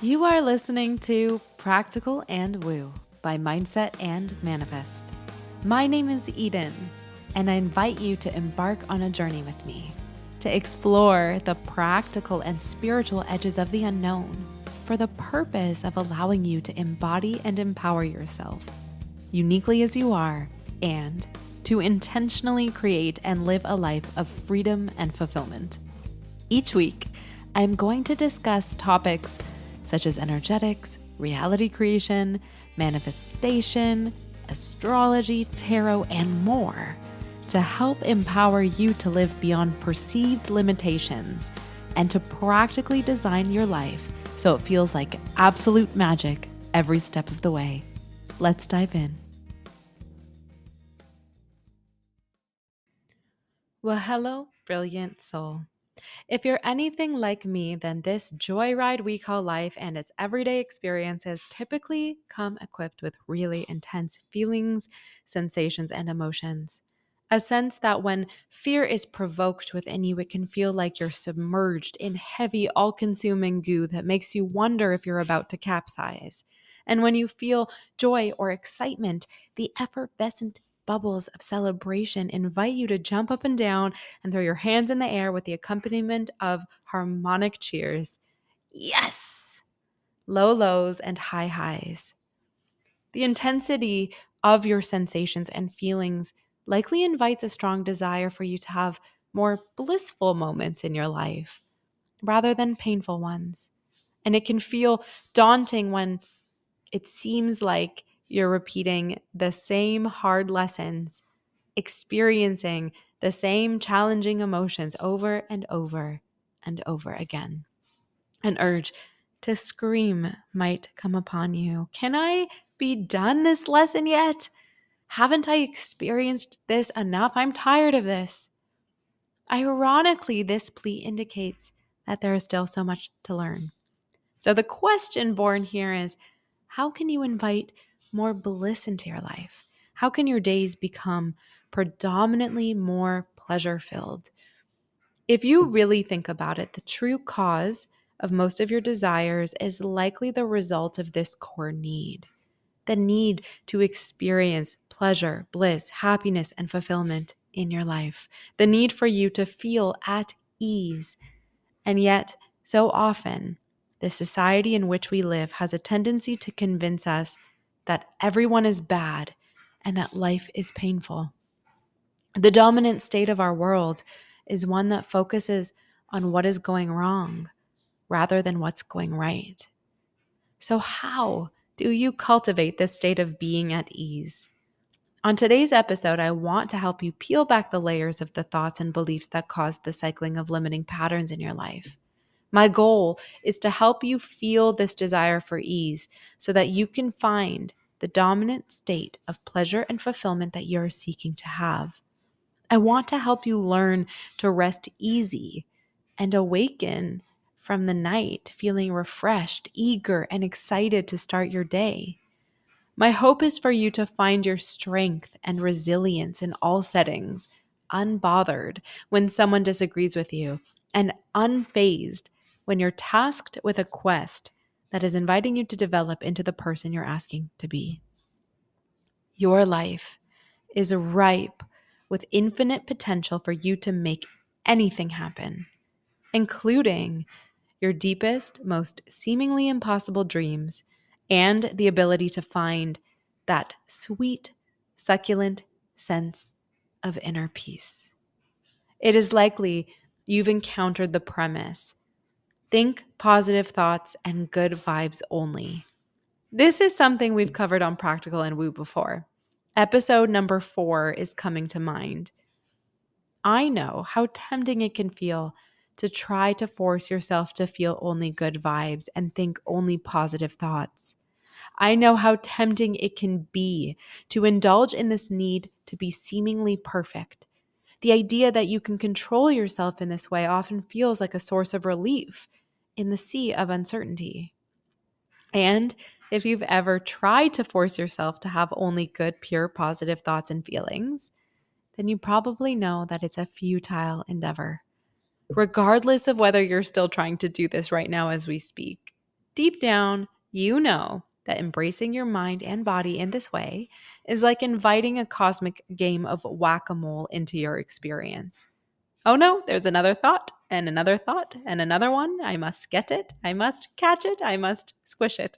You are listening to Practical and Woo by Mindset and Manifest. My name is Eden, and I invite you to embark on a journey with me to explore the practical and spiritual edges of the unknown for the purpose of allowing you to embody and empower yourself uniquely as you are and to intentionally create and live a life of freedom and fulfillment. Each week, I'm going to discuss topics such as energetics, reality creation, manifestation, astrology, tarot, and more to help empower you to live beyond perceived limitations and to practically design your life so it feels like absolute magic every step of the way. Let's dive in. Well, hello, brilliant soul. If you're anything like me, then this joyride we call life and its everyday experiences typically come equipped with really intense feelings, sensations, and emotions. A sense that when fear is provoked within you, it can feel like you're submerged in heavy, all consuming goo that makes you wonder if you're about to capsize. And when you feel joy or excitement, the effervescent bubbles of celebration invite you to jump up and down and throw your hands in the air with the accompaniment of harmonic cheers. Yes! Low lows and high highs. The intensity of your sensations and feelings likely invites a strong desire for you to have more blissful moments in your life rather than painful ones. And it can feel daunting when it seems like you're repeating the same hard lessons, experiencing the same challenging emotions over and over and over again. An urge to scream might come upon you. Can I be done this lesson yet? Haven't I experienced this enough? I'm tired of this. Ironically, this plea indicates that there is still so much to learn. So the question born here is, how can you invite more bliss into your life? How can your days become predominantly more pleasure filled? If you really think about it, the true cause of most of your desires is likely the result of this core need, the need to experience pleasure, bliss, happiness, and fulfillment in your life, the need for you to feel at ease. And yet, so often, the society in which we live has a tendency to convince us that everyone is bad and that life is painful. The dominant state of our world is one that focuses on what is going wrong rather than what's going right. So, how do you cultivate this state of being at ease? On today's episode, I want to help you peel back the layers of the thoughts and beliefs that cause the cycling of limiting patterns in your life. My goal is to help you feel this desire for ease so that you can find the dominant state of pleasure and fulfillment that you're seeking to have. I want to help you learn to rest easy and awaken from the night feeling refreshed, eager, and excited to start your day. My hope is for you to find your strength and resilience in all settings, unbothered when someone disagrees with you, and unfazed when you're tasked with a quest that is inviting you to develop into the person you're asking to be. Your life is ripe with infinite potential for you to make anything happen, including your deepest, most seemingly impossible dreams, and the ability to find that sweet, succulent sense of inner peace. It is likely you've encountered the premise: think positive thoughts and good vibes only. This is something we've covered on Practical and Woo before. Episode number 4 is coming to mind. I know how tempting it can feel to try to force yourself to feel only good vibes and think only positive thoughts. I know how tempting it can be to indulge in this need to be seemingly perfect. The idea that you can control yourself in this way often feels like a source of relief in the sea of uncertainty. And if you've ever tried to force yourself to have only good, pure, positive thoughts and feelings, then you probably know that it's a futile endeavor, regardless of whether you're still trying to do this right now as we speak. Deep down, you know that embracing your mind and body in this way is like inviting a cosmic game of whack-a-mole into your experience. Oh no, there's another thought and another thought and another one. I must get it. I must catch it. I must squish it.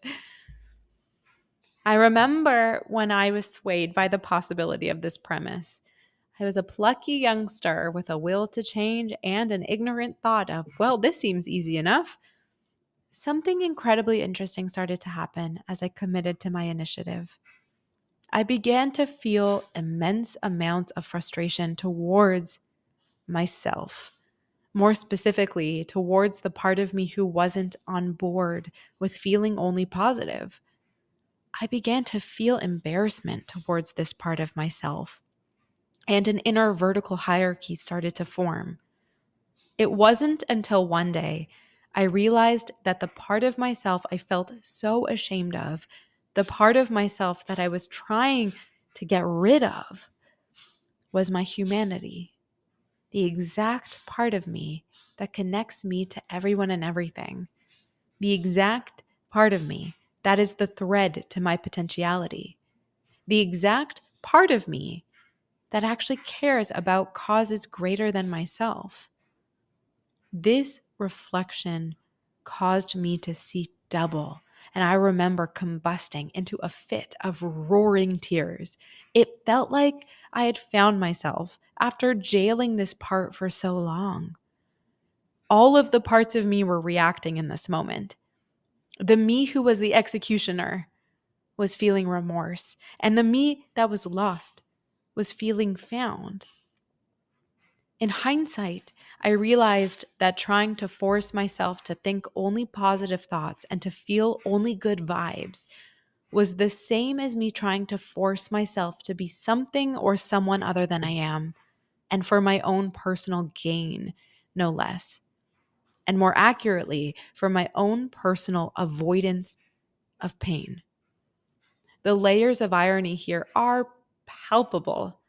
I remember when I was swayed by the possibility of this premise. I was a plucky youngster with a will to change and an ignorant thought of, well, this seems easy enough. Something incredibly interesting started to happen as I committed to my initiative. I began to feel immense amounts of frustration towards myself, more specifically, towards the part of me who wasn't on board with feeling only positive. I began to feel embarrassment towards this part of myself, and an inner vertical hierarchy started to form. It wasn't until one day I realized that the part of myself I felt so ashamed of, the part of myself that I was trying to get rid of, was my humanity, the exact part of me that connects me to everyone and everything, the exact part of me that is the thread to my potentiality, the exact part of me that actually cares about causes greater than myself. This reflection caused me to see double, and I remember combusting into a fit of roaring tears. It felt like I had found myself after jailing this part for so long. All of the parts of me were reacting in this moment. The me who was the executioner was feeling remorse, and the me that was lost was feeling found. In hindsight, I realized that trying to force myself to think only positive thoughts and to feel only good vibes was the same as me trying to force myself to be something or someone other than I am, and for my own personal gain, no less. And more accurately, for my own personal avoidance of pain. The layers of irony here are palpable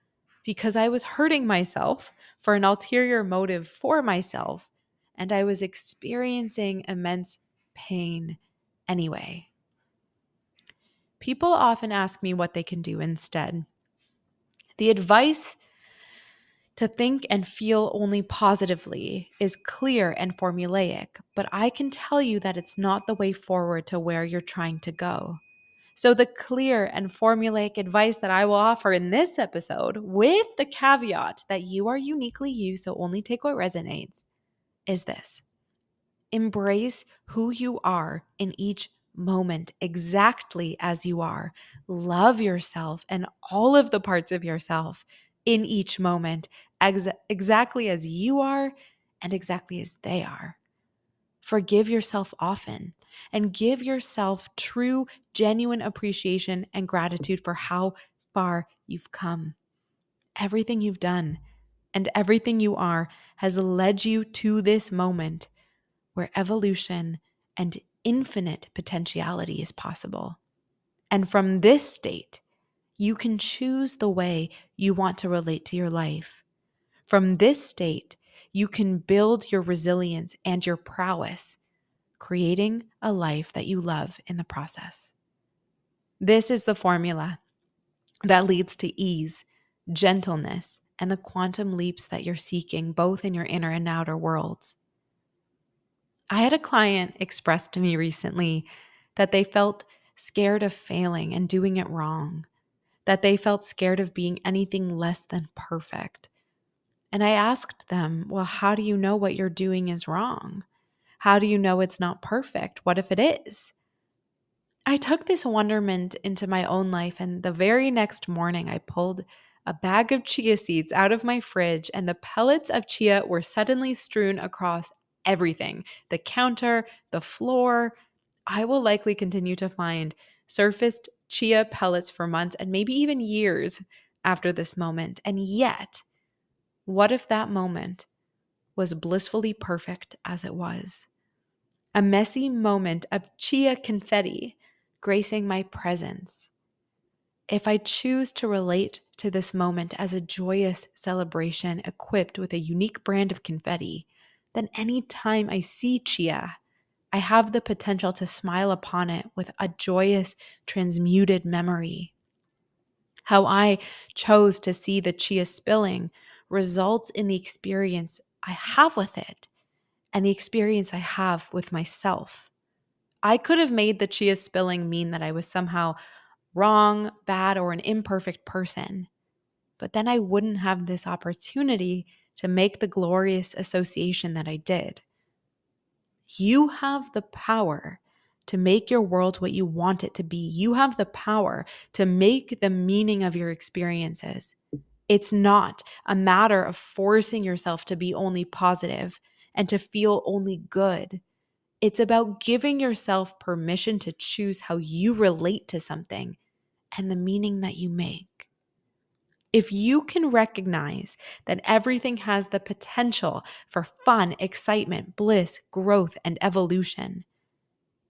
because I was hurting myself for an ulterior motive for myself, and I was experiencing immense pain anyway. People often ask me what they can do instead. The advice to think and feel only positively is clear and formulaic, but I can tell you that it's not the way forward to where you're trying to go. So, the clear and formulaic advice that I will offer in this episode, with the caveat that you are uniquely you, so only take what resonates, is this: embrace who you are in each moment exactly as you are. Love yourself and all of the parts of yourself in each moment exactly as you are and exactly as they are. Forgive yourself often and give yourself true, genuine appreciation and gratitude for how far you've come. Everything you've done and everything you are has led you to this moment where evolution and infinite potentiality is possible. And from this state, you can choose the way you want to relate to your life. From this state, you can build your resilience and your prowess, creating a life that you love in the process. This is the formula that leads to ease, gentleness, and the quantum leaps that you're seeking both in your inner and outer worlds. I had a client express to me recently that they felt scared of failing and doing it wrong, that they felt scared of being anything less than perfect. And I asked them, well, how do you know what you're doing is wrong? How do you know it's not perfect? What if it is? I took this wonderment into my own life, and the very next morning I pulled a bag of chia seeds out of my fridge, and the pellets of chia were suddenly strewn across everything: the counter, the floor. I will likely continue to find surfaced chia pellets for months and maybe even years after this moment. And yet, what if that moment was blissfully perfect as it was? A messy moment of chia confetti gracing my presence. If I choose to relate to this moment as a joyous celebration equipped with a unique brand of confetti, then anytime I see chia, I I have the potential to smile upon it with a joyous, transmuted memory. How I chose to see the chia spilling results in the experience I have with it and the experience I have with myself. I could have made the chia spilling mean that I was somehow wrong, bad, or an imperfect person, but then I wouldn't have this opportunity to make the glorious association that I did. You have the power to make your world what you want it to be. You have the power to make the meaning of your experiences. It's not a matter of forcing yourself to be only positive and to feel only good. It's about giving yourself permission to choose how you relate to something and the meaning that you make. If you can recognize that everything has the potential for fun, excitement, bliss, growth, and evolution,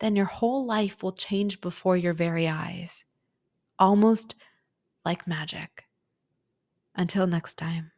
then your whole life will change before your very eyes, almost like magic. Until next time.